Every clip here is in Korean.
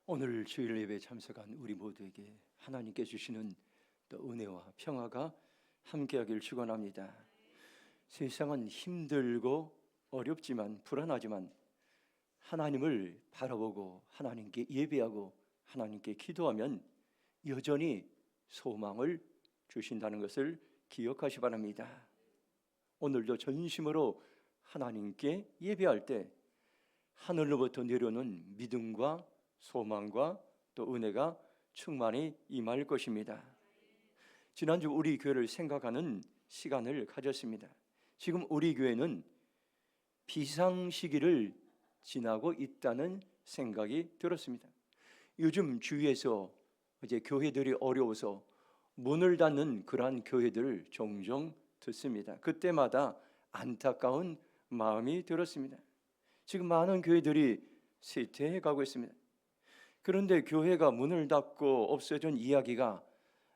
오늘 주일 예배에 참석한 우리 모두에게 하나님께 주시는 또 은혜와 평화가 함께하길 축원합니다. 세상은 힘들고 어렵지만 불안하지만 하나님을 바라보고 하나님께 예배하고 하나님께 기도하면 여전히 소망을 주신다는 것을 기억하시 바랍니다. 오늘도 전심으로 하나님께 예배할 때 하늘로부터 내려오는 믿음과 소망과 또 은혜가 충만히 임할 것입니다. 지난주 우리 교회를 생각하는 시간을 가졌습니다. 지금 우리 교회는 비상시기를 지나고 있다는 생각이 들었습니다. 요즘 주위에서 이제 교회들이 어려워서 문을 닫는 그러한 교회들을 종종 듣습니다. 그때마다 안타까운 마음이 들었습니다. 지금 많은 교회들이 쇠퇴해 가고 있습니다. 그런데 교회가 문을 닫고 없어진 이야기가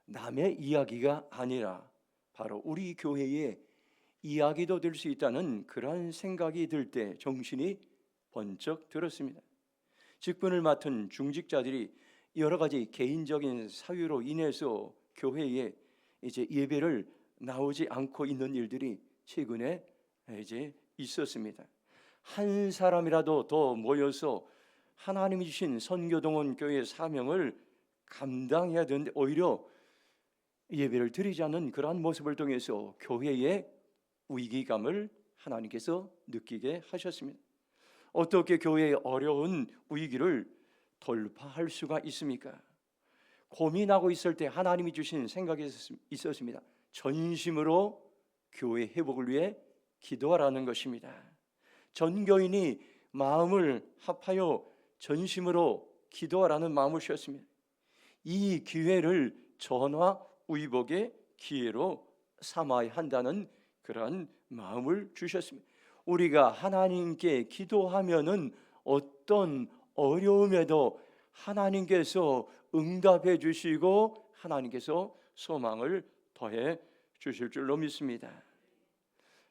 남의 이야기가 아니라 바로 우리 교회의 이야기도 될 수 있다는 그런 생각이 들 때 정신이 번쩍 들었습니다. 직분을 맡은 중직자들이 여러 가지 개인적인 사유로 인해서 교회에 이제 예배를 나오지 않고 있는 일들이 최근에 이제 있었습니다. 한 사람이라도 더 모여서 하나님이 주신 선교동원 교회의 사명을 감당해야 되는데 오히려 예배를 드리지 않는 그러한 모습을 통해서 교회의 위기감을 하나님께서 느끼게 하셨습니다. 어떻게 교회의 어려운 위기를 돌파할 수가 있습니까? 고민하고 있을 때 하나님이 주신 생각이 있었습니다. 전심으로 교회 회복을 위해 기도하라는 것입니다. 전교인이 마음을 합하여 전심으로 기도하라는 마음을 주셨습니다. 이 기회를 전화위복의 기회로 삼아야 한다는 그러한 마음을 주셨습니다. 우리가 하나님께 기도하면은 어떤 어려움에도 하나님께서 응답해 주시고 하나님께서 소망을 더해 주실 줄로 믿습니다.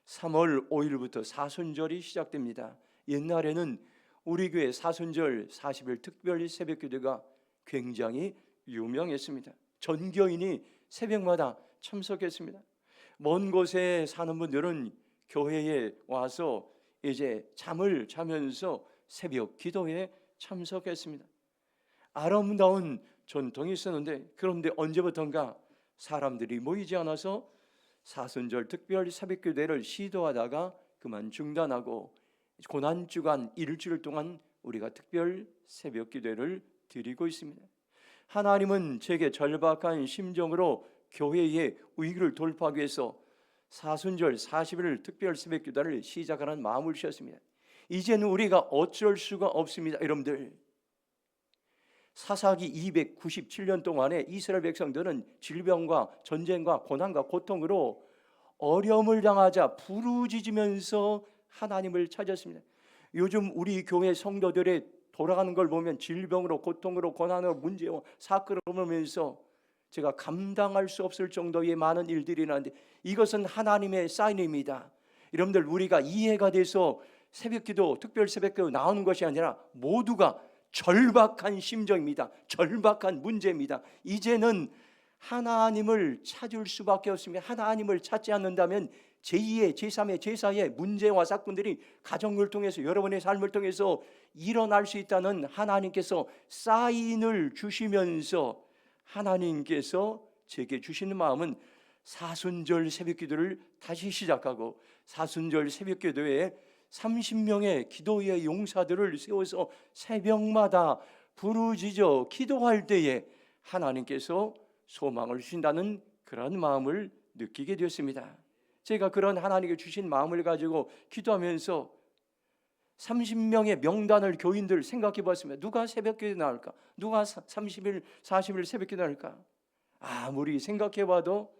3월 5일부터 사순절이 시작됩니다. 옛날에는 우리 교회 사순절 40일 특별 새벽기도가 굉장히 유명했습니다. 전교인이 새벽마다 참석했습니다. 먼 곳에 사는 분들은 교회에 와서 이제 잠을 자면서 새벽 기도에 참석했습니다. 아름다운 전통이 있었는데 그런데 언제부턴가 사람들이 모이지 않아서 사순절 특별 새벽기도를 시도하다가 그만 중단하고 고난주간 일주일 동안 우리가 특별 새벽기도를 드리고 있습니다. 하나님은 제게 절박한 심정으로 교회의 위기를 돌파하기 위해서 사순절 40일 특별 새벽기도를 시작하는 마음을 주셨습니다. 이제는 우리가 어쩔 수가 없습니다. 여러분들, 사사기 297년 동안에 이스라엘 백성들은 질병과 전쟁과 고난과 고통으로 어려움을 당하자 부르짖으면서 하나님을 찾았습니다. 요즘 우리 교회 성도들의 돌아가는 걸 보면 질병으로 고통으로 고난으로 문제와 사건을 보면서 제가 감당할 수 없을 정도의 많은 일들이 나는데 이것은 하나님의 사인입니다. 여러분들, 우리가 이해가 돼서 새벽기도 특별 새벽기도 나오는 것이 아니라 모두가 절박한 심정입니다. 절박한 문제입니다. 이제는 하나님을 찾을 수밖에 없습니다. 하나님을 찾지 않는다면 제2의 제3의 제4의 문제와 사건들이 가정을 통해서 여러분의 삶을 통해서 일어날 수 있다는 하나님께서 사인을 주시면서 하나님께서 제게 주시는 마음은 사순절 새벽기도를 다시 시작하고 사순절 새벽기도에 30명의 기도의 용사들을 세워서 새벽마다 부르짖어 기도할 때에 하나님께서 소망을 주신다는 그런 마음을 느끼게 되었습니다. 제가 그런 하나님께 주신 마음을 가지고 기도하면서 30명의 명단을 교인들 생각해 봤습니다. 누가 새벽기도 나올까? 누가 30일, 40일 새벽기도 나올까? 아무리 생각해 봐도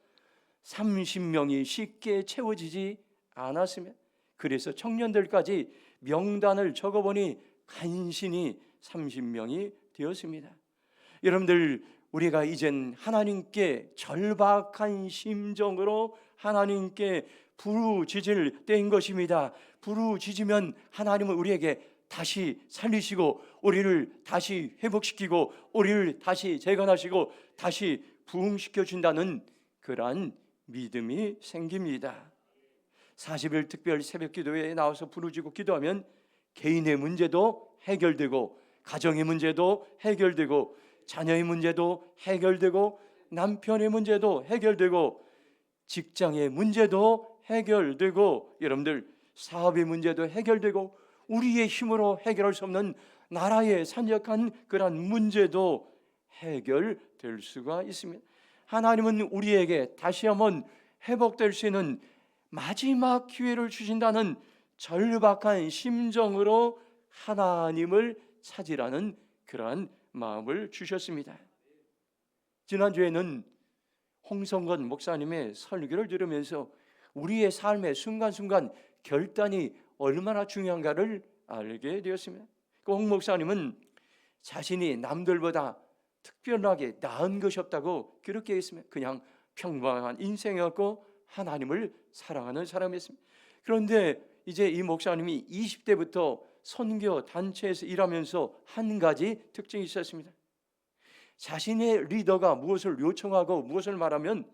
30명이 쉽게 채워지지 않았습니다. 그래서 청년들까지 명단을 적어보니 간신히 30명이 되었습니다. 여러분들, 우리가 이젠 하나님께 절박한 심정으로 하나님께 부르짖을 때인 것입니다. 부르짖으면 하나님은 우리에게 다시 살리시고 우리를 다시 회복시키고 우리를 다시 재건하시고 다시 부흥시켜 준다는 그러한 믿음이 생깁니다. 40일 특별 새벽 기도회에 나와서 부르짖고 기도하면 개인의 문제도 해결되고 가정의 문제도 해결되고 자녀의 문제도 해결되고 남편의 문제도 해결되고 직장의 문제도 해결되고 여러분들 사업의 문제도 해결되고 우리의 힘으로 해결할 수 없는 나라의 산적한 그러한 문제도 해결될 수가 있습니다. 하나님은 우리에게 다시 한번 회복될 수 있는 마지막 기회를 주신다는 절박한 심정으로 하나님을 찾으라는 그러한 마음을 주셨습니다. 지난주에는 홍성건 목사님의 설교를 들으면서 우리의 삶의 순간순간 결단이 얼마나 중요한가를 알게 되었습니다. 그 홍 목사님은 자신이 남들보다 특별하게 나은 것이 없다고 그렇게 했습니다. 그냥 평범한 인생이었고 하나님을 사랑하는 사람이었습니다. 그런데 이제 이 목사님이 20대부터 선교 단체에서 일하면서 한 가지 특징이 있었습니다. 자신의 리더가 무엇을 요청하고 무엇을 말하면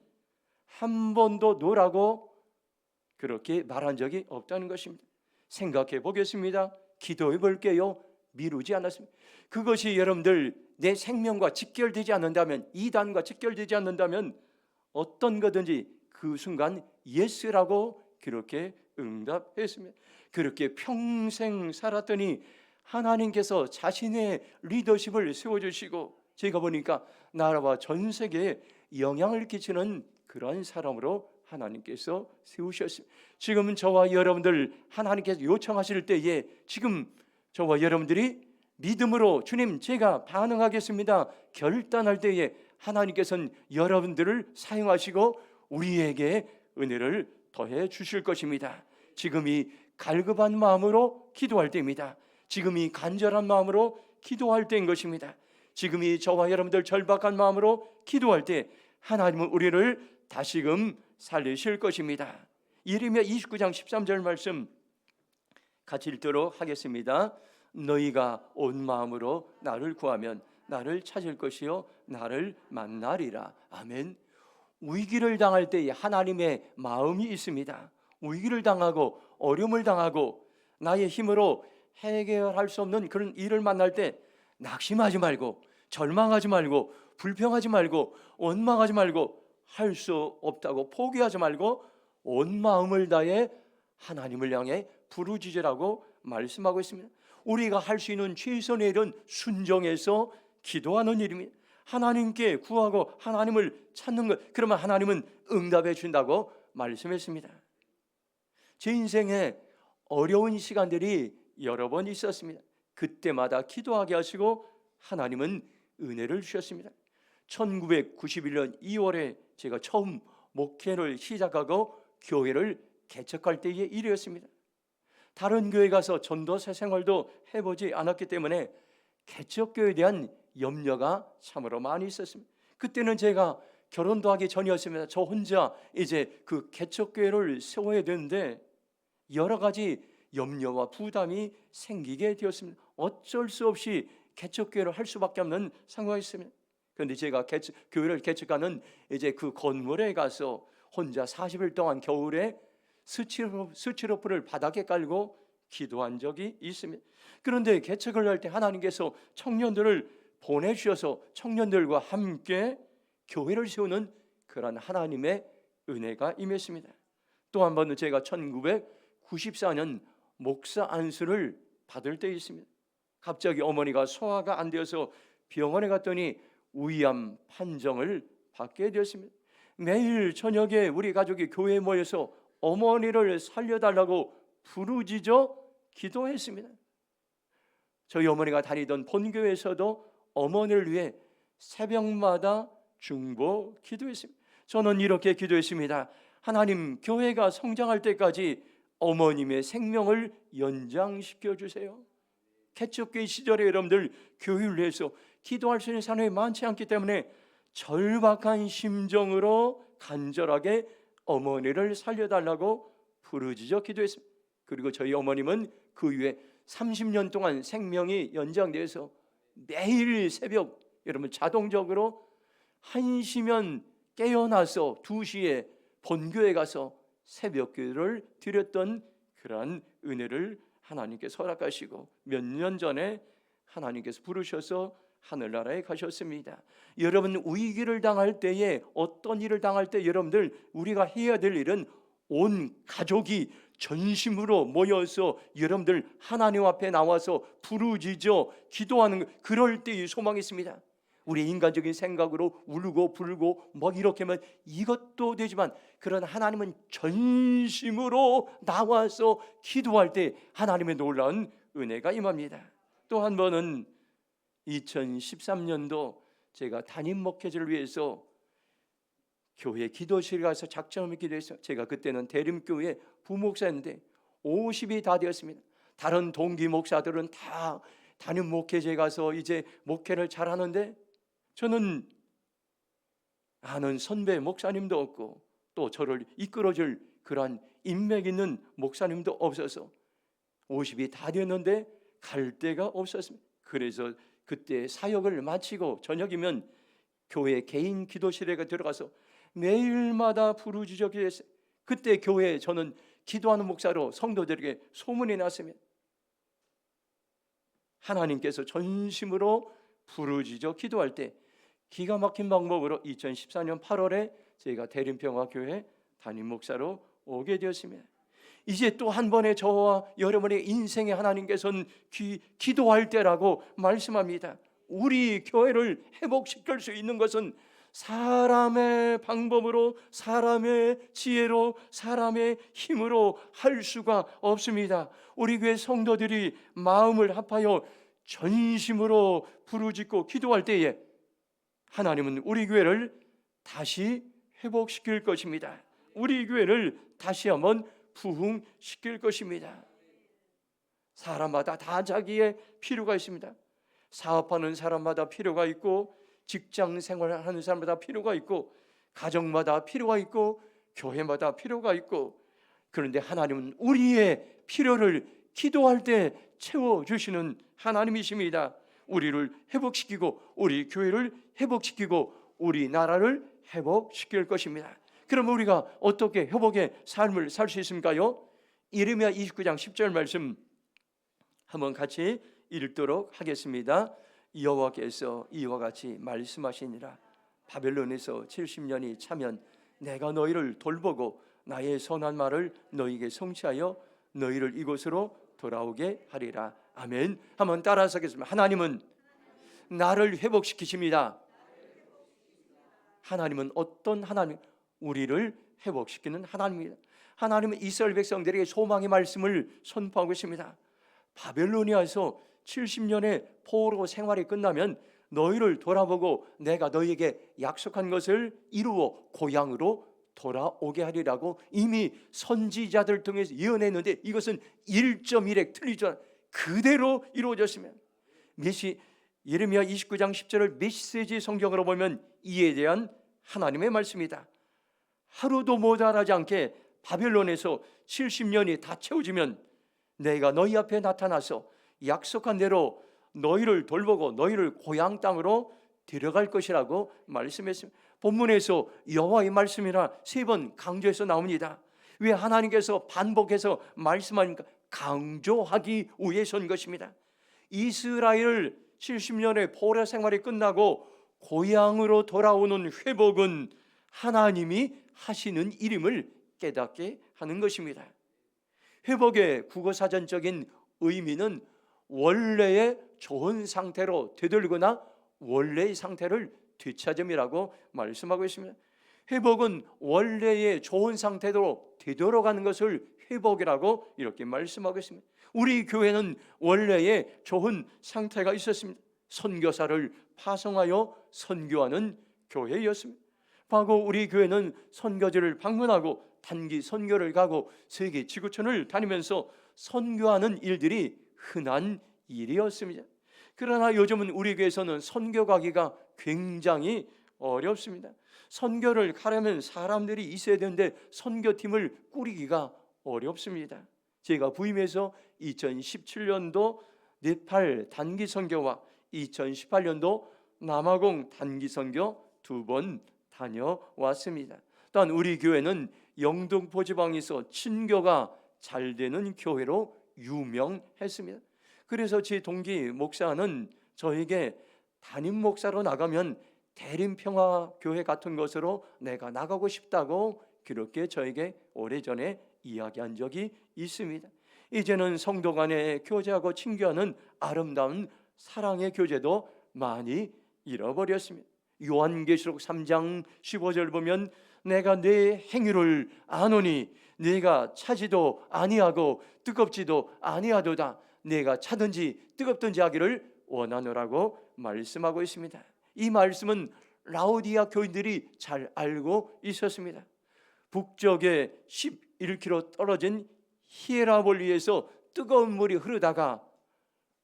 한 번도 노라고 그렇게 말한 적이 없다는 것입니다. 생각해 보겠습니다. 기도해 볼게요. 미루지 않았습니다. 그것이 여러분들 내 생명과 직결되지 않는다면, 이단과 직결되지 않는다면 어떤 거든지 그 순간 예스라고 그렇게 응답했습니다. 그렇게 평생 살았더니 하나님께서 자신의 리더십을 세워주시고 제가 보니까 나라와 전 세계에 영향을 끼치는 그러한 사람으로 하나님께서 세우셨습니다. 지금 저와 여러분들 하나님께서 요청하실 때에 지금 저와 여러분들이 믿음으로 주님 제가 반응하겠습니다 결단할 때에 하나님께서는 여러분들을 사용하시고 우리에게 은혜를 더해 주실 것입니다. 지금 이 갈급한 마음으로 기도할 때입니다. 지금 이 간절한 마음으로 기도할 때인 것입니다. 지금 이 저와 여러분들 절박한 마음으로 기도할 때 하나님은 우리를 다시금 살리실 것입니다. 예레미야 29장 13절 말씀 같이 읽도록 하겠습니다. 너희가 온 마음으로 나를 구하면 나를 찾을 것이요 나를 만나리라. 아멘. 위기를 당할 때에 하나님의 마음이 있습니다. 위기를 당하고 어려움을 당하고 나의 힘으로 해결할 수 없는 그런 일을 만날 때 낙심하지 말고 절망하지 말고 불평하지 말고 원망하지 말고 할 수 없다고 포기하지 말고 온 마음을 다해 하나님을 향해 부르짖으라고 말씀하고 있습니다. 우리가 할 수 있는 최선의 일은 순종해서 기도하는 일입니다. 하나님께 구하고 하나님을 찾는 것, 그러면 하나님은 응답해 준다고 말씀했습니다. 제 인생에 어려운 시간들이 여러 번 있었습니다. 그때마다 기도하게 하시고 하나님은 은혜를 주셨습니다. 1991년 2월에 제가 처음 목회를 시작하고 교회를 개척할 때의 일이었습니다. 다른 교회 가서 전도사 생활도 해보지 않았기 때문에 개척교회에 대한 염려가 참으로 많이 있었습니다. 그때는 제가 결혼도 하기 전이었습니다. 저 혼자 이제 그 개척교회를 세워야 되는데 여러 가지 염려와 부담이 생기게 되었습니다. 어쩔 수 없이 개척교회를 할 수밖에 없는 상황이었습니다. 그런데 제가 교회를 개척하는 이제 그 건물에 가서 혼자 40일 동안 겨울에 스티로폼을 바닥에 깔고 기도한 적이 있습니다. 그런데 개척을 할 때 하나님께서 청년들을 보내주셔서 청년들과 함께 교회를 세우는 그런 하나님의 은혜가 임했습니다. 또 한 번은 제가 1994년 목사 안수를 받을 때 있습니다. 갑자기 어머니가 소화가 안 되어서 병원에 갔더니 위암 판정을 받게 되었습니다. 매일 저녁에 우리 가족이 교회에 모여서 어머니를 살려달라고 부르짖어 기도했습니다. 저희 어머니가 다니던 본교회에서도 어머니를 위해 새벽마다 중보 기도했습니다. 저는 이렇게 기도했습니다. 하나님, 교회가 성장할 때까지 어머님의 생명을 연장시켜 주세요. 개척교회 시절에 여러분들 교회를 위해서 기도할 수 있는 사람이 많지 않기 때문에 절박한 심정으로 간절하게 어머니를 살려달라고 부르짖어 기도했습니다. 그리고 저희 어머님은 그 후에 30년 동안 생명이 연장돼서 매일 새벽 여러분 자동적으로 1시면 깨어나서 2시에 본교에 가서 새벽기도를 드렸던 그러한 은혜를 하나님께서 허락하시고 몇 년 전에 하나님께서 부르셔서 하늘나라에 가셨습니다. 여러분 위기를 당할 때에 어떤 일을 당할 때 여러분들 우리가 해야 될 일은 온 가족이 전심으로 모여서 여러분들 하나님 앞에 나와서 부르짖어 기도하는 것, 그럴 때의 소망이 있습니다. 우리 인간적인 생각으로 울고 불고 막 이렇게 하면 이것도 되지만 그런 하나님은 전심으로 나와서 기도할 때 하나님의 놀라운 은혜가 임합니다. 또 한 번은 2013년도 제가 담임 목회자를 위해서 교회 기도실에 가서 작정하며 기도했어요. 제가 그때는 대림교회 부목사였는데 50이 다 되었습니다. 다른 동기 목사들은 다 담임 목회자에 가서 이제 목회를 잘하는데 저는 아는 선배 목사님도 없고 또 저를 이끌어줄 그러한 인맥 있는 목사님도 없어서 50이 다 됐는데 갈 데가 없었습니다. 그래서 그때 사역을 마치고 저녁이면 교회 개인 기도실에 들어가서 매일마다 부르짖어 기도했어요. 그때 교회에 저는 기도하는 목사로 성도들에게 소문이 났습니다. 하나님께서 전심으로 부르짖어 기도할 때 기가 막힌 방법으로 2014년 8월에 제가 대림평화교회 담임 목사로 오게 되었습니다. 이제 또 한 번의 저와 여러분의 인생에 하나님께서는 기도할 때라고 말씀합니다. 우리 교회를 회복시킬 수 있는 것은 사람의 방법으로, 사람의 지혜로, 사람의 힘으로 할 수가 없습니다. 우리 교회 성도들이 마음을 합하여 전심으로 부르짖고 기도할 때에 하나님은 우리 교회를 다시 회복시킬 것입니다. 우리 교회를 다시 한번 부흥시킬 것입니다. 사람마다 다 자기의 필요가 있습니다. 사업하는 사람마다 필요가 있고, 직장 생활하는 사람마다 필요가 있고, 가정마다 필요가 있고, 교회마다 필요가 있고, 그런데 하나님은 우리의 필요를 기도할 때 채워주시는 하나님이십니다. 우리를 회복시키고 우리 교회를 회복시키고 우리 나라를 회복시킬 것입니다. 그럼 우리가 어떻게 회복의 삶을 살 수 있습니까요? 예레미야 29장 10절 말씀 한번 같이 읽도록 하겠습니다. 여호와께서 이와 같이 말씀하시니라. 바벨론에서 70년이 차면 내가 너희를 돌보고 나의 선한 말을 너희에게 성취하여 너희를 이곳으로 돌아오게 하리라. 아멘. 한번 따라서 하겠습니다. 하나님은 나를 회복시키십니다. 하나님은 어떤 하나님? 우리를 회복시키는 하나님입니다. 하나님은 이스라엘 백성들에게 소망의 말씀을 선포하고 있습니다. 바벨로니아에서 70년의 포로 생활이 끝나면 너희를 돌아보고 내가 너희에게 약속한 것을 이루어 고향으로 돌아오게 하리라고 이미 선지자들 통해서 예언했는데 이것은 1.1획 틀리지 않아 그대로 이루어졌으면 예레미야 29장 10절을 메시지 성경으로 보면 이에 대한 하나님의 말씀이다. 하루도 모자라지 않게 바벨론에서 70년이 다 채워지면 내가 너희 앞에 나타나서 약속한 대로 너희를 돌보고 너희를 고향 땅으로 데려갈 것이라고 말씀했습니다. 본문에서 여호와의 말씀이라 3번 강조해서 나옵니다. 왜 하나님께서 반복해서 말씀하니까 강조하기 위해서인 것입니다. 이스라엘 70년의 포로 생활이 끝나고 고향으로 돌아오는 회복은 하나님이 하시는 일임을 깨닫게 하는 것입니다. 회복의 국어사전적인 의미는 원래의 좋은 상태로 되돌리거나 원래의 상태를 되찾음이라고 말씀하고 있습니다. 회복은 원래의 좋은 상태로 되돌아가는 것을 회복이라고 이렇게 말씀하고 있습니다. 우리 교회는 원래의 좋은 상태가 있었습니다. 선교사를 파송하여 선교하는 교회였습니다. 과거 우리 교회는 선교지를 방문하고 단기 선교를 가고 세계 지구촌을 다니면서 선교하는 일들이 흔한 일이었습니다. 그러나 요즘은 우리 교회에서는 선교 가기가 굉장히 어렵습니다. 선교를 가려면 사람들이 있어야 되는데 선교팀을 꾸리기가 어렵습니다. 제가 부임해서 2017년도 네팔 단기 선교와 2018년도 남아공 단기 선교 2번 다녀왔습니다. 또한 우리 교회는 영등포 지방에서 친교가 잘 되는 교회로 유명했습니다. 그래서 제 동기 목사는 저에게 담임 목사로 나가면 대림평화교회 같은 것으로 내가 나가고 싶다고 그렇게 저에게 오래전에 이야기한 적이 있습니다. 이제는 성도 간의 교제하고 친교하는 아름다운 사랑의 교제도 많이 잃어버렸습니다. 요한계시록 3장 15절 보면 내가 내 행위를 아노니 네가 차지도 아니하고 뜨겁지도 아니하도다. 네가 차든지 뜨겁든지 하기를 원하노라고 말씀하고 있습니다. 이 말씀은 라오디아 교인들이 잘 알고 있었습니다. 북쪽에 11km 떨어진 히에라볼리에서 뜨거운 물이 흐르다가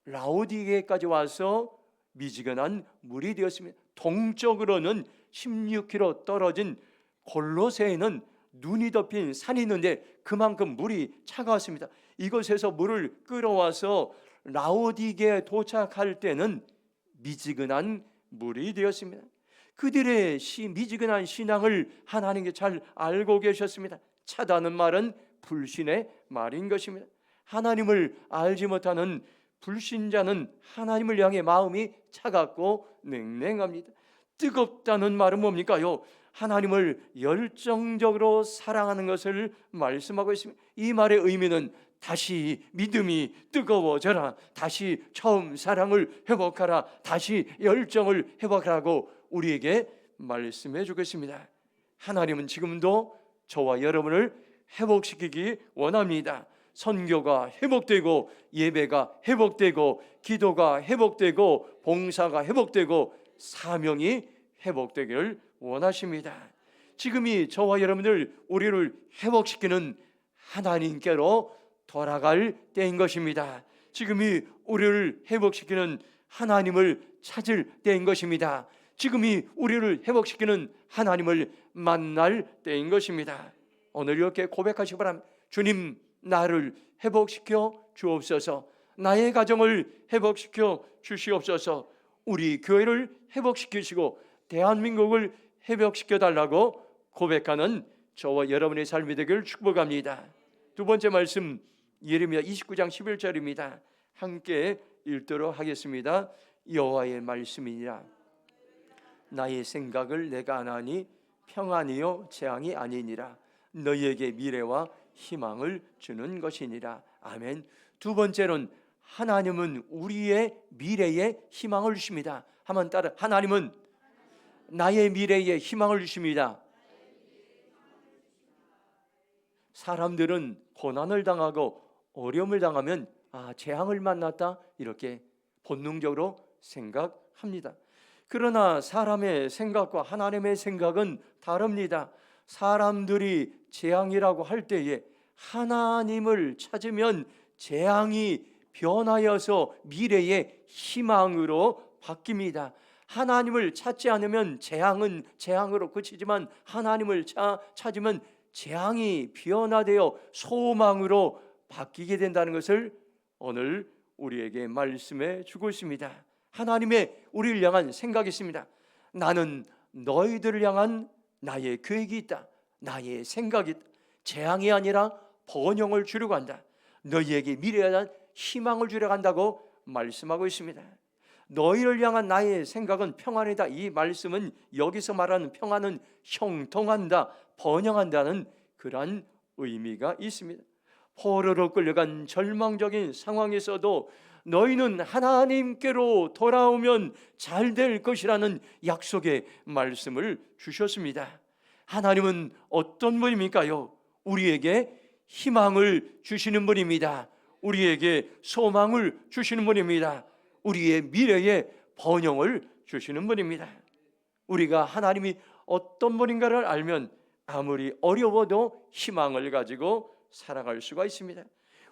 라오디게까지 와서 미지근한 물이 되었습니다. 동쪽으로는 16km 떨어진 골로새에는 눈이 덮인 산이 있는데 그만큼 물이 차가웠습니다. 이곳에서 물을 끌어와서 라오디게에 도착할 때는 미지근한 물이 되었습니다. 그들의 미지근한 신앙을 하나님께 잘 알고 계셨습니다. 차다는 말은 불신의 말인 것입니다. 하나님을 알지 못하는 불신자는 하나님을 향해 마음이 차갑고 냉랭합니다. 뜨겁다는 말은 뭡니까요? 하나님을 열정적으로 사랑하는 것을 말씀하고 있습니다. 이 말의 의미는 다시 믿음이 뜨거워져라, 다시 처음 사랑을 회복하라, 다시 열정을 회복하라고 우리에게 말씀해 주겠습니다. 하나님은 지금도 저와 여러분을 회복시키기 원합니다. 선교가 회복되고 예배가 회복되고 기도가 회복되고 봉사가 회복되고 사명이 회복되기를 원하십니다. 지금이 저와 여러분들 우리를 회복시키는 하나님께로 돌아갈 때인 것입니다. 지금이 우리를 회복시키는 하나님을 찾을 때인 것입니다. 지금이 우리를 회복시키는 하나님을 만날 때인 것입니다. 오늘 이렇게 고백하시기 바랍니다. 주님, 나를 회복시켜 주옵소서. 나의 가정을 회복시켜 주시옵소서. 우리 교회를 회복시키시고 대한민국을 회복시켜 달라고 고백하는 저와 여러분의 삶이 되기를 축복합니다. 두 번째 말씀 예레미야 29장 11절입니다. 함께 읽도록 하겠습니다. 여호와의 말씀이니라. 나의 생각을 내가 아나니 평안이요 재앙이 아니니라. 너희에게 미래와 희망을 주는 것이니라. 아멘. 두 번째는 하나님은 우리의 미래에 희망을 주십니다. 한번 따라, 하나님은 나의 미래에 희망을 주십니다. 사람들은 고난을 당하고 어려움을 당하면 재앙을 만났다 이렇게 본능적으로 생각합니다. 그러나 사람의 생각과 하나님의 생각은 다릅니다. 사람들이 재앙이라고 할 때에 하나님을 찾으면 재앙이 변하여서 미래의 희망으로 바뀝니다. 하나님을 찾지 않으면 재앙은 재앙으로 그치지만 하나님을 찾으면 재앙이 변화되어 소망으로 바뀌게 된다는 것을 오늘 우리에게 말씀해 주고 있습니다. 하나님의 우리를 향한 생각이 있습니다. 나는 너희들을 향한 나의 계획이 있다. 나의 생각이 있다. 재앙이 아니라 번영을 주려고 한다. 너희에게 미래에 대한 희망을 주려고 한다고 말씀하고 있습니다. 너희를 향한 나의 생각은 평안이다. 이 말씀은 여기서 말하는 평안은 형통한다, 번영한다는 그러한 의미가 있습니다. 포로로 끌려간 절망적인 상황에서도 너희는 하나님께로 돌아오면 잘 될 것이라는 약속의 말씀을 주셨습니다. 하나님은 어떤 분입니까요? 우리에게 희망을 주시는 분입니다. 우리에게 소망을 주시는 분입니다. 우리의 미래에 번영을 주시는 분입니다. 우리가 하나님이 어떤 분인가를 알면 아무리 어려워도 희망을 가지고 살아갈 수가 있습니다.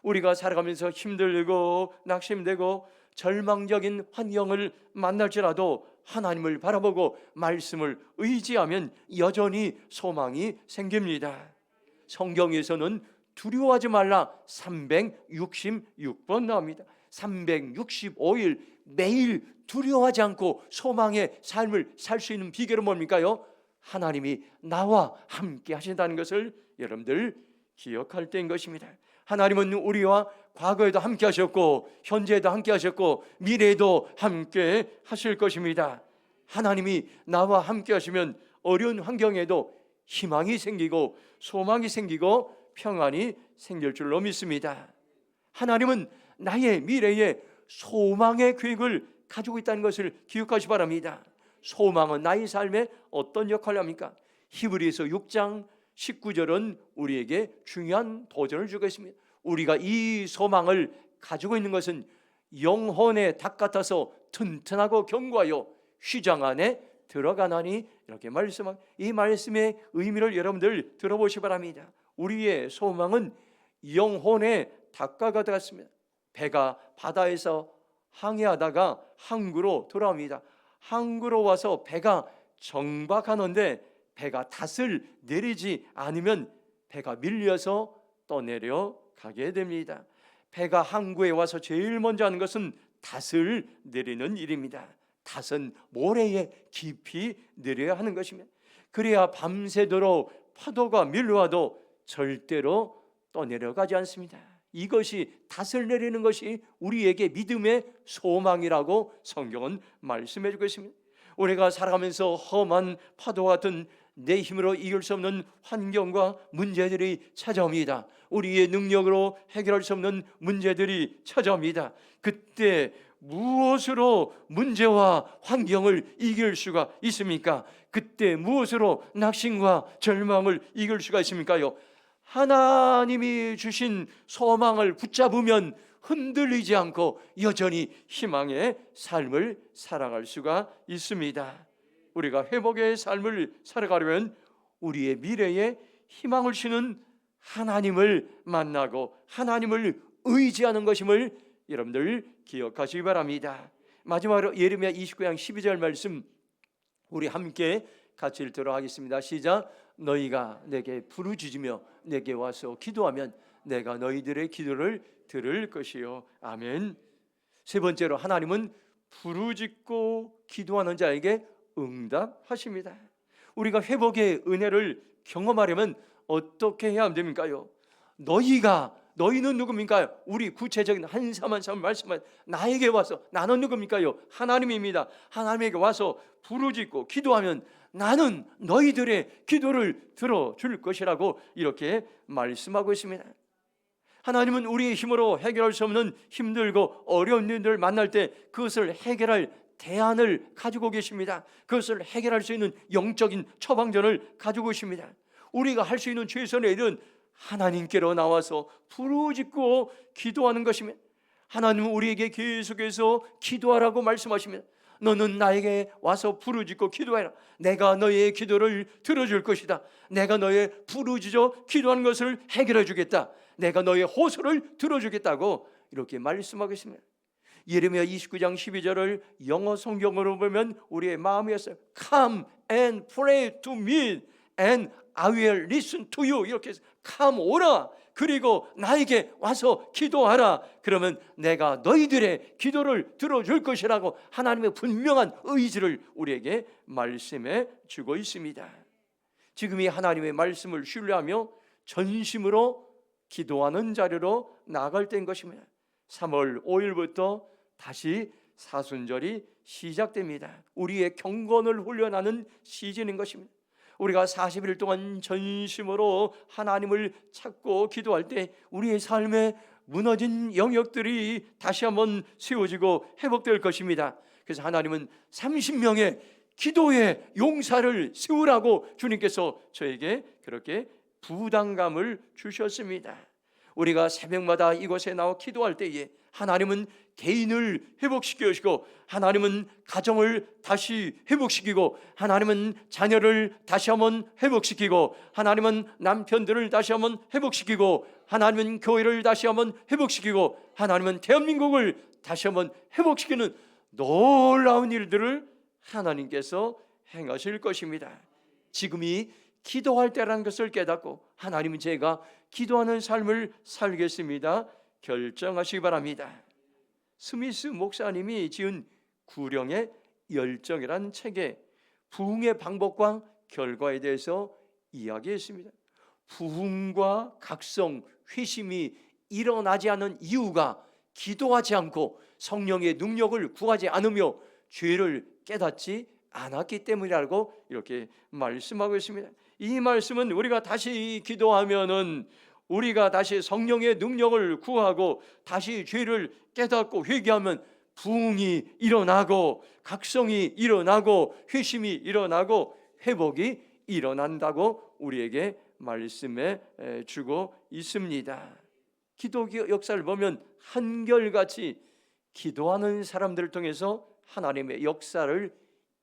우리가 살아가면서 힘들고 낙심되고 절망적인 환경을 만날지라도 하나님을 바라보고 말씀을 의지하면 여전히 소망이 생깁니다. 성경에서는 두려워하지 말라 366번 나옵니다. 365일 매일 두려워하지 않고 소망의 삶을 살 수 있는 비결은 뭡니까요? 하나님이 나와 함께 하신다는 것을 여러분들 기억할 때인 것입니다. 하나님은 우리와 과거에도 함께 하셨고 현재에도 함께 하셨고 미래에도 함께 하실 것입니다. 하나님이 나와 함께 하시면 어려운 환경에도 희망이 생기고 소망이 생기고 평안이 생길 줄로 믿습니다. 하나님은 나의 미래에 소망의 계획을 가지고 있다는 것을 기억하시기 바랍니다. 소망은 나의 삶에 어떤 역할을 합니까? 히브리서 6장 19절은 우리에게 중요한 도전을 주고 있습니다. 우리가 이 소망을 가지고 있는 것은 영혼의 닭 같아서 튼튼하고 견고하여 휘장 안에 들어가나니, 이렇게 말씀한 이 말씀의 의미를 여러분들 들어보시기 바랍니다. 우리의 소망은 영혼의 닭과 같습니다. 배가 바다에서 항해하다가 항구로 돌아옵니다. 항구로 와서 배가 정박하는데 배가 닷을 내리지 않으면 배가 밀려서 떠내려 가게 됩니다. 배가 항구에 와서 제일 먼저 하는 것은 닷을 내리는 일입니다. 닷은 모래에 깊이 내려야 하는 것입니다. 그래야 밤새도록 파도가 밀려와도 절대로 떠내려가지 않습니다. 이것이 닷을 내리는 것이 우리에게 믿음의 소망이라고 성경은 말씀해 주고 있습니다. 우리가 살아가면서 험한 파도 같은 내 힘으로 이길 수 없는 환경과 문제들이 찾아옵니다. 우리의 능력으로 해결할 수 없는 문제들이 찾아옵니다. 그때 무엇으로 문제와 환경을 이길 수가 있습니까? 그때 무엇으로 낙심과 절망을 이길 수가 있습니까요? 하나님이 주신 소망을 붙잡으면 흔들리지 않고 여전히 희망의 삶을 살아갈 수가 있습니다. 우리가 회복의 삶을 살아가려면 우리의 미래에 희망을 주는 하나님을 만나고 하나님을 의지하는 것임을 여러분들 기억하시기 바랍니다. 마지막으로 예레미야 29장 12절 말씀 우리 함께 같이 읽도록 하겠습니다. 시작. 너희가 내게 부르짖으며 내게 와서 기도하면 내가 너희들의 기도를 들을 것이요. 아멘. 세 번째로 하나님은 부르짖고 기도하는 자에게 응답하십니다. 우리가 회복의 은혜를 경험하려면 어떻게 해야 됩니까요? 너희는 누굽니까요? 우리 구체적인 한 사람 한 사람 말씀하신 나에게 와서, 나는 누굽니까요? 하나님입니다. 하나님에게 와서 부르짖고 기도하면 나는 너희들의 기도를 들어줄 것이라고 이렇게 말씀하고 있습니다. 하나님은 우리의 힘으로 해결할 수 없는 힘들고 어려운 일들을 만날 때 그것을 해결할 대안을 가지고 계십니다. 그것을 해결할 수 있는 영적인 처방전을 가지고 계십니다. 우리가 할 수 있는 최선의 일은 하나님께로 나와서 부르짖고 기도하는 것입니다. 하나님은 우리에게 계속해서 기도하라고 말씀하십니다. 너는 나에게 와서 부르짖고 기도해라. 내가 너의 기도를 들어줄 것이다. 내가 너의 부르짖어 기도하는 것을 해결해 주겠다. 내가 너의 호소를 들어주겠다고 이렇게 말씀하고 있습니다. 예레미야 29장 12절을 영어 성경으로 보면 우리의 마음이었어요. Come and pray to me and I will listen to you. 이렇게 해서 come 오라. 그리고 나에게 와서 기도하라. 그러면 내가 너희들의 기도를 들어줄 것이라고 하나님의 분명한 의지를 우리에게 말씀해 주고 있습니다. 지금 이 하나님의 말씀을 신뢰하며 전심으로 기도하는 자리로 나아갈 때인 것입니다. 3월 5일부터 다시 사순절이 시작됩니다. 우리의 경건을 훈련하는 시즌인 것입니다. 우리가 40일 동안 전심으로 하나님을 찾고 기도할 때 우리의 삶에 무너진 영역들이 다시 한번 세워지고 회복될 것입니다. 그래서 하나님은 30명의 기도의 용사를 세우라고 주님께서 저에게 그렇게 부담감을 주셨습니다. 우리가 새벽마다 이곳에 나와 기도할 때에 하나님은 개인을 회복시키시고 하나님은 가정을 다시 회복시키고 하나님은 자녀를 다시 한번 회복시키고 하나님은 남편들을 다시 한번 회복시키고 하나님은 교회를 다시 한번 회복시키고 하나님은 대한민국을 다시 한번 회복시키는 놀라운 일들을 하나님께서 행하실 것입니다. 지금이 기도할 때라는 것을 깨닫고 하나님은 제가 기도하는 삶을 살겠습니다 결정하시기 바랍니다. 스미스 목사님이 지은 구령의 열정이라는 책에 부흥의 방법과 결과에 대해서 이야기했습니다. 부흥과 각성, 회심이 일어나지 않은 이유가 기도하지 않고 성령의 능력을 구하지 않으며 죄를 깨닫지 않았기 때문이라고 이렇게 말씀하고 있습니다. 이 말씀은 우리가 다시 기도하면은 우리가 다시 성령의 능력을 구하고 다시 죄를 깨닫고 회개하면 부흥이 일어나고 각성이 일어나고 회심이 일어나고 회복이 일어난다고 우리에게 말씀해 주고 있습니다. 기도 역사를 보면 한결같이 기도하는 사람들을 통해서 하나님의 역사를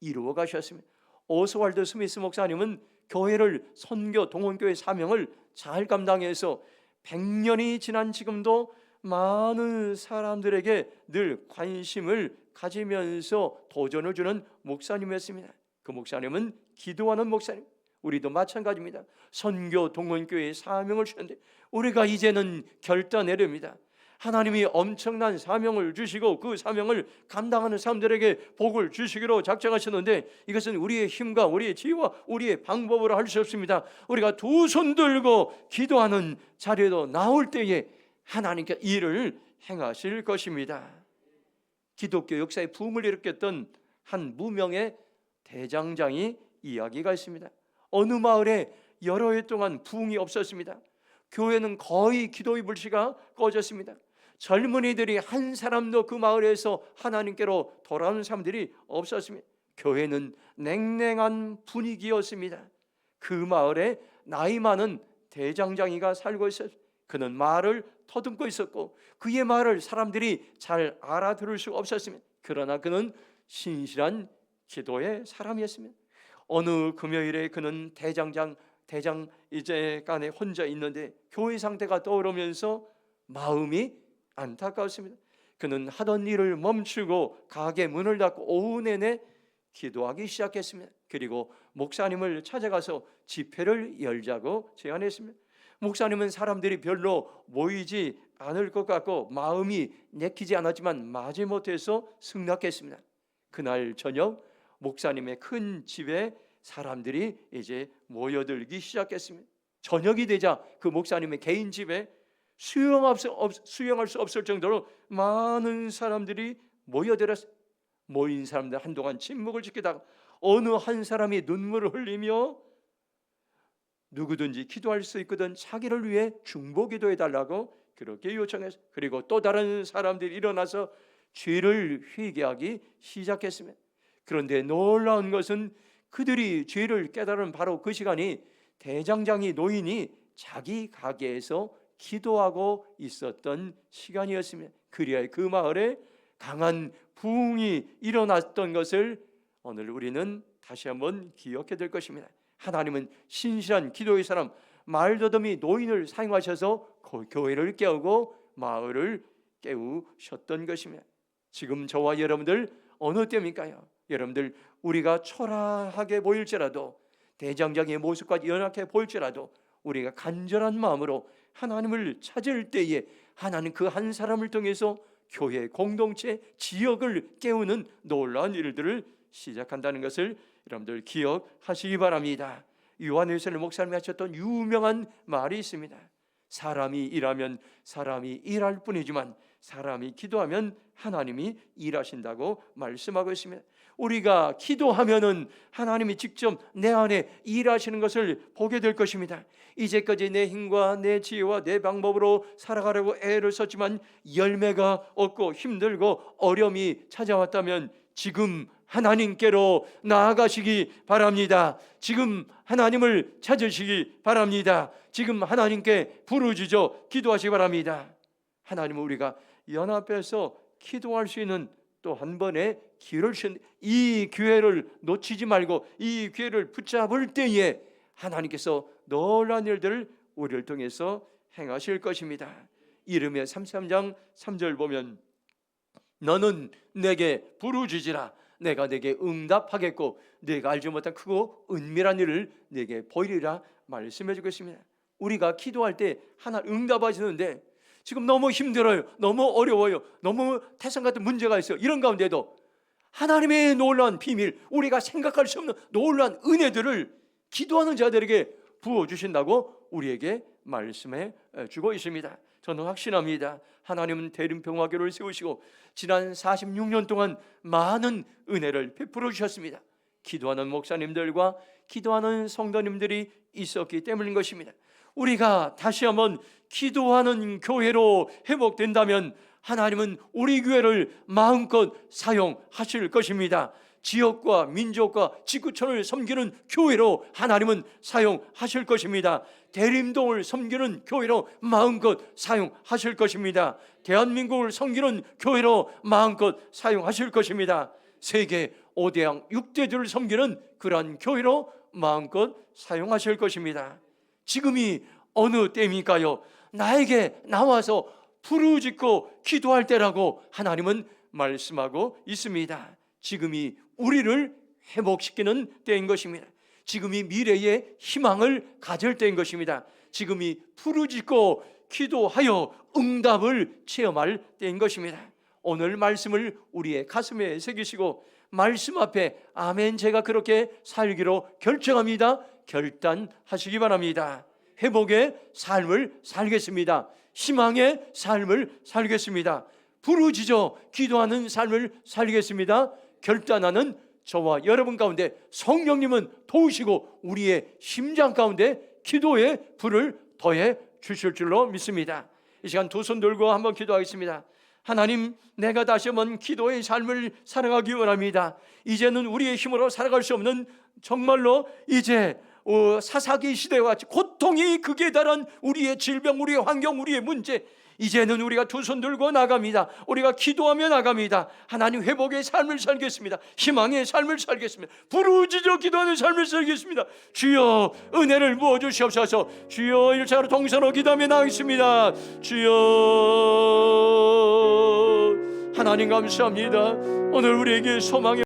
이루어 가셨습니다. 오스왈드 스미스 목사님은 교회를 선교 동원교회 사명을 잘 감당해서 100년이 지난 지금도 많은 사람들에게 늘 관심을 가지면서 도전을 주는 목사님이었습니다. 그 목사님은 기도하는 목사님, 우리도 마찬가지입니다. 선교 동원교회의 사명을 주셨는데 우리가 이제는 결단 내립니다. 하나님이 엄청난 사명을 주시고 그 사명을 감당하는 사람들에게 복을 주시기로 작정하셨는데 이것은 우리의 힘과 우리의 지혜와 우리의 방법으로 할 수 없습니다. 우리가 두 손 들고 기도하는 자리에도 나올 때에 하나님께 일을 행하실 것입니다. 기독교 역사의 붐을 일으켰던 한 무명의 대장장이 이야기가 있습니다. 어느 마을에 여러 해 동안 부흥이 없었습니다. 교회는 거의 기도의 불씨가 꺼졌습니다. 젊은이들이 한 사람도 그 마을에서 하나님께로 돌아오는 사람들이 없었습니다. 교회는 냉랭한 분위기였습니다. 그 마을에 나이 많은 대장장이가 살고 있었습니다. 그는 말을 더듬고 있었고 그의 말을 사람들이 잘 알아들을 수 없었습니다. 그러나 그는 신실한 기도의 사람이었습니다. 어느 금요일에 그는 대장 이제 간에 혼자 있는데 교회 상태가 떠오르면서 마음이 안타까웠습니다. 그는 하던 일을 멈추고 가게 문을 닫고 오후 내내 기도하기 시작했습니다. 그리고 목사님을 찾아가서 집회를 열자고 제안했습니다. 목사님은 사람들이 별로 모이지 않을 것 같고 마음이 내키지 않았지만 마지못해서 승낙했습니다. 그날 저녁 목사님의 큰 집에 사람들이 이제 모여들기 시작했습니다. 저녁이 되자 그 목사님의 개인 집에 수용할 수 없을 정도로 많은 사람들이 모여들었어요. 모인 사람들 한동안 침묵을 지키다가 어느 한 사람이 눈물을 흘리며 누구든지 기도할 수 있거든 자기를 위해 중보 기도해 달라고 그렇게 요청했어요. 그리고 또 다른 사람들이 일어나서 죄를 회개하기 시작했습니다. 그런데 놀라운 것은 그들이 죄를 깨달은 바로 그 시간이 대장장이 노인이 자기 가게에서 기도하고 있었던 시간이었습니다. 그리하여 그 마을에 강한 부흥이 일어났던 것을 오늘 우리는 다시 한번 기억해야 될 것입니다. 하나님은 신실한 기도의 사람 말더듬이 노인을 사용하셔서 교회를 깨우고 마을을 깨우셨던 것입니다. 지금 저와 여러분들 어느 때입니까요? 여러분들 우리가 초라하게 보일지라도 대장장의 모습까지 연약해 보일지라도 우리가 간절한 마음으로 하나님을 찾을 때에 하나님 그 한 사람을 통해서 교회, 공동체, 지역을 깨우는 놀라운 일들을 시작한다는 것을 여러분들 기억하시기 바랍니다. 요한일서를 목사님이 하셨던 유명한 말이 있습니다. 사람이 일하면 사람이 일할 뿐이지만 사람이 기도하면 하나님이 일하신다고 말씀하고 있습니다. 우리가 기도하면은 하나님이 직접 내 안에 일하시는 것을 보게 될 것입니다. 이제까지 내 힘과 내 지혜와 내 방법으로 살아가려고 애를 썼지만 열매가 없고 힘들고 어려움이 찾아왔다면 지금 하나님께로 나아가시기 바랍니다. 지금 하나님을 찾으시기 바랍니다. 지금 하나님께 부르짖어 기도하시기 바랍니다. 하나님은 우리가 연합해서 기도할 수 있는 또 한 번의 기회를 주신 이 기회를 놓치지 말고 이 기회를 붙잡을 때에 하나님께서 놀라운 일들을 우리를 통해서 행하실 것입니다. 이르미야 33장 3절 보면 너는 내게 부르짖으라 내가 내게 응답하겠고 내가 알지 못한 크고 은밀한 일을 내게 보이리라 말씀해 주겠습니다. 우리가 기도할 때 하나님 응답하시는데 지금 너무 힘들어요, 너무 어려워요, 너무 태산 같은 문제가 있어요. 이런 가운데도 하나님의 놀라운 비밀, 우리가 생각할 수 없는 놀라운 은혜들을 기도하는 자들에게 부어주신다고 우리에게 말씀해 주고 있습니다. 저는 확신합니다. 하나님은 대림평화교를 세우시고 지난 46년 동안 많은 은혜를 베풀어 주셨습니다. 기도하는 목사님들과 기도하는 성도님들이 있었기 때문인 것입니다. 우리가 다시 한번 기도하는 교회로 회복된다면 하나님은 우리 교회를 마음껏 사용하실 것입니다. 지역과 민족과 지구촌을 섬기는 교회로 하나님은 사용하실 것입니다. 대림동을 섬기는 교회로 마음껏 사용하실 것입니다. 대한민국을 섬기는 교회로 마음껏 사용하실 것입니다. 세계 5대양 6대주를 섬기는 그러한 교회로 마음껏 사용하실 것입니다. 지금이 어느 때입니까요? 나에게 나와서 부르짖고 기도할 때라고 하나님은 말씀하고 있습니다. 지금이 우리를 회복시키는 때인 것입니다. 지금이 미래의 희망을 가질 때인 것입니다. 지금이 부르짖고 기도하여 응답을 체험할 때인 것입니다. 오늘 말씀을 우리의 가슴에 새기시고 말씀 앞에 아멘, 제가 그렇게 살기로 결정합니다, 결단하시기 바랍니다. 회복의 삶을 살겠습니다. 희망의 삶을 살겠습니다. 부르짖어 기도하는 삶을 살겠습니다. 결단하는 저와 여러분 가운데 성령님은 도우시고 우리의 심장 가운데 기도의 불을 더해 주실 줄로 믿습니다. 이 시간 두 손 들고 한번 기도하겠습니다. 하나님, 내가 다시 한번 기도의 삶을 살아가기 원합니다. 이제는 우리의 힘으로 살아갈 수 없는, 정말로 이제 사사기 시대와 같이 고통이 극에 달한 우리의 질병, 우리의 환경, 우리의 문제, 이제는 우리가 두 손 들고 나갑니다. 우리가 기도하며 나갑니다. 하나님, 회복의 삶을 살겠습니다. 희망의 삶을 살겠습니다. 부르짖어 기도하는 삶을 살겠습니다. 주여 은혜를 부어주시옵소서. 주여 일차로 동서로 기도하며 나가겠습니다. 주여 하나님 감사합니다. 오늘 우리에게 소망의